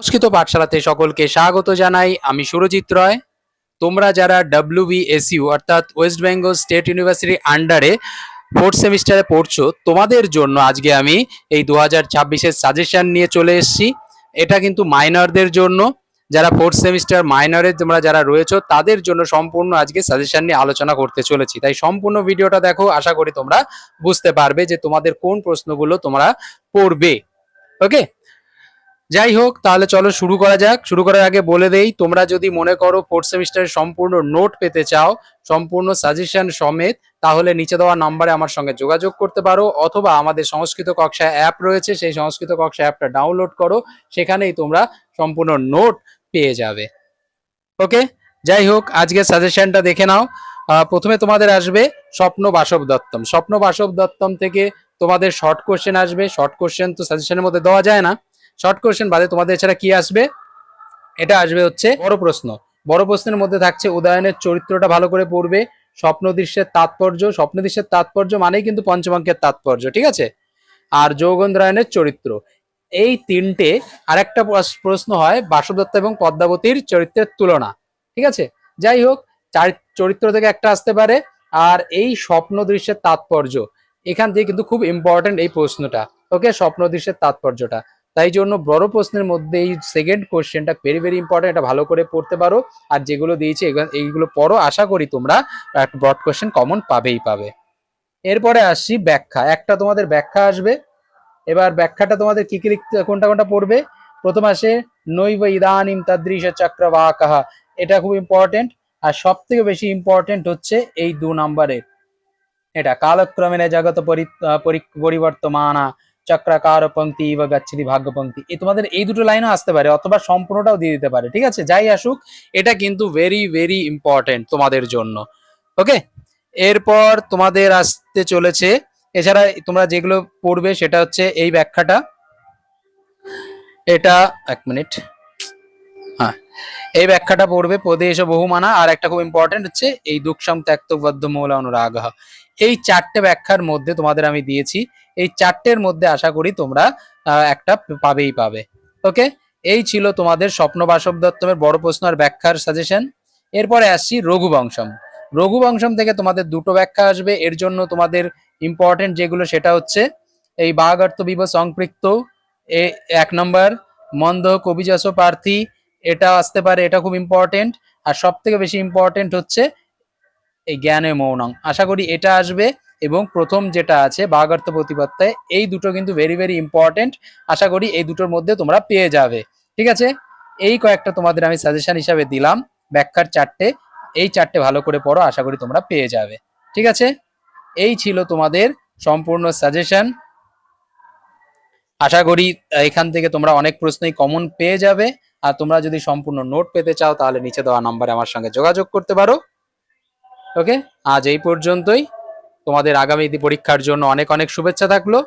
সংস্কৃত পাঠশালাতে সকলকে স্বাগত জানাই। আমি সুরজিৎ রয়। তোমরা যারা WBSU অর্থাৎ ওয়েস্ট বেঙ্গল স্টেট ইউনিভার্সিটির আন্ডারে ফোর্থ সেমিস্টারে পড়ছো, তোমাদের জন্য আজকে আমি এই 2026-এর সাজেশন নিয়ে চলে এসেছি। এটা কিন্তু মাইনরদের জন্য, যারা ফোর্থ সেমিস্টার মাইনরে তোমরা যারা রয়েছো তাদের জন্য সম্পূর্ণ আজকে সাজেশন নিয়ে আলোচনা করতে চলেছি। তাই সম্পূর্ণ ভিডিওটা দেখো, আশা করি তোমরা বুঝতে পারবে যে তোমাদের কোন প্রশ্নগুলো তোমরা পড়বে। ওকে, যাই হোক, তাহলে চলো শুরু করা যাক। শুরু করার আগে বলে দেই, তোমরা যদি মনে করো ফোর্থ সেমিস্টারের সম্পূর্ণ নোট পেতে চাও সম্পূর্ণ সাজেশন সমেত, তাহলে নিচে দেওয়া নাম্বারে আমার সঙ্গে যোগাযোগ করতে পারো, অথবা আমাদের সংস্কৃত কক্ষা অ্যাপ রয়েছে, সেই সংস্কৃত কক্ষা অ্যাপটা ডাউনলোড করো, সেখানেই তোমরা সম্পূর্ণ নোট পেয়ে যাবে। ওকে, যাই হোক, আজকের সাজেশনটা দেখে নাও। প্রথমে তোমাদের আসবে স্বপ্ন বাসব দত্তম। স্বপ্ন বাসব দত্তম থেকে তোমাদের শর্ট কোশ্চেন আসবে। শর্ট কোশ্চেন তো সাজেশনের মধ্যে দেওয়া যায় না, শর্ট কোশ্চেন বাদে তোমাদের এছাড়া কি আসবে, এটা আসবে হচ্ছে বড় প্রশ্ন। বড় প্রশ্নের মধ্যে থাকছে উদয়নের চরিত্রটা ভালো করে পড়বে, স্বপ্ন দৃশ্যের তাৎপর্য, স্বপ্ন দৃশ্যের তাৎপর্য মানেই কিন্তু পঞ্চমাঙ্কের তাৎপর্য, ঠিক আছে, আর যৌগেন্দ্রায়নের চরিত্র। এই তিনটে। আরেকটা প্রশ্ন হয় বাসব দত্ত এবং পদ্মাবতীর চরিত্রের তুলনা, ঠিক আছে। যাই হোক, চার চরিত্র থেকে একটা আসতে পারে। আর এই স্বপ্ন দৃশ্যের তাৎপর্য, এখান থেকে কিন্তু খুব ইম্পর্টেন্ট এই প্রশ্নটা। ওকে, স্বপ্ন দৃশ্যের তাৎপর্যটা, তাই জন্য বড় প্রশ্নের মধ্যে এই সেকেন্ড কোশ্চেনটা ভেরি ভেরি ইম্পর্টেন্ট, এটা ভালো করে পড়তে পারো। আর যেগুলো দিয়েছি এইগুলো পড়ো, আশা করি তোমরা একটা ব্রড কোশ্চেন কমন পাবেই পাবে। এরপরে আসছি ব্যাখ্যা। একটা তোমাদের ব্যাখ্যা আসবে। এবার ব্যাখ্যাটা তোমাদের কি কি লিখতে, কোনটা কোনটা পড়বে। প্রথম আসে নৈব ইদানিম তাদৃশ চক্রবাকঃ, এটা খুব ইম্পর্টেন্ট। আর সব থেকে বেশি ইম্পর্টেন্ট হচ্ছে এই 2 নম্বরের, এটা কালক্রমেণে জগত পরিবর্তমানা চক্রাকার পঙ্ক্তি বা গাচ্ছিতি ভাগ্য পঙ্ক্তি। এই তোমাদের এই দুটো লাইনও আসতে পারে, অথবা সম্পূর্ণটাও দিয়ে দিতে পারে, ঠিক আছে। যাই আসুক, এটা কিন্তু ভেরি ভেরি ইম্পর্টেন্ট তোমাদের জন্য। ওকে, এরপর তোমাদের আসতে চলেছে, এছাড়া তোমরা যেগুলো পড়বে সেটা হচ্ছে এই ব্যাখ্যাটা। এটা এক মিনিট, হ্যাঁ, এই ব্যাখ্যাটা পড়বে পদে এসে বহুমানা। আর একটা খুব ইম্পর্টেন্ট হচ্ছে এই দুঃখম ত্যক্তবদ্ধ মূল অনুরাগ। এই চারটে ব্যাখ্যার মধ্যে তোমাদের আমি দিয়েছি, এই চারটের মধ্যে আশা করি তোমরা একটা পাবেই পাবে। ওকে, এই ছিল তোমাদের স্বপ্ন বাসব দত্তমের বড় প্রশ্ন আর ব্যাখ্যার সাজেশন। এরপরে আসছি রঘুবংশম। রঘুবংশম থেকে তোমাদের দুটো ব্যাখ্যা আসবে। এর জন্য তোমাদের ইম্পর্টেন্ট যেগুলো সেটা হচ্ছে এই বাগার্থ বিব সংপৃক্ত, এক নম্বর, মন্দ কবিজাস প্রার্থী, এটা আসতে পারে, এটা খুব ইম্পর্টেন্ট। আর সব থেকে বেশি ইম্পর্টেন্ট হচ্ছে এই জ্ঞানে মৌনং, আশা করি এটা আসবে। এবং প্রথম যেটা আছে বাগার্থ প্রতিপত্তায়, এই দুটো কিন্তু ভেরি ভেরি ইম্পর্টেন্ট, আশা করি এই দুটোর মধ্যে তোমরা পেয়ে যাবে, ঠিক আছে। এই কয়েকটা তোমাদের আমি সাজেশন হিসাবে দিলাম, ব্যাখ্যার চারটে, এই চারটে ভালো করে পড়ো, আশা করি তোমরা পেয়ে যাবে, ঠিক আছে। এই ছিল তোমাদের সম্পূর্ণ সাজেশন। আশা করি এখান থেকে তোমরা অনেক প্রশ্নই কমন পেয়ে যাবে। আর তোমরা যদি সম্পূর্ণ নোট পেতে চাও, তাহলে নিচে দেওয়া নাম্বারে আমার সঙ্গে যোগাযোগ করতে পারো। ওকে, আজ এই পর্যন্তই। তোমাদের আগামী পরীক্ষার জন্য অনেক অনেক শুভেচ্ছা থাকলো।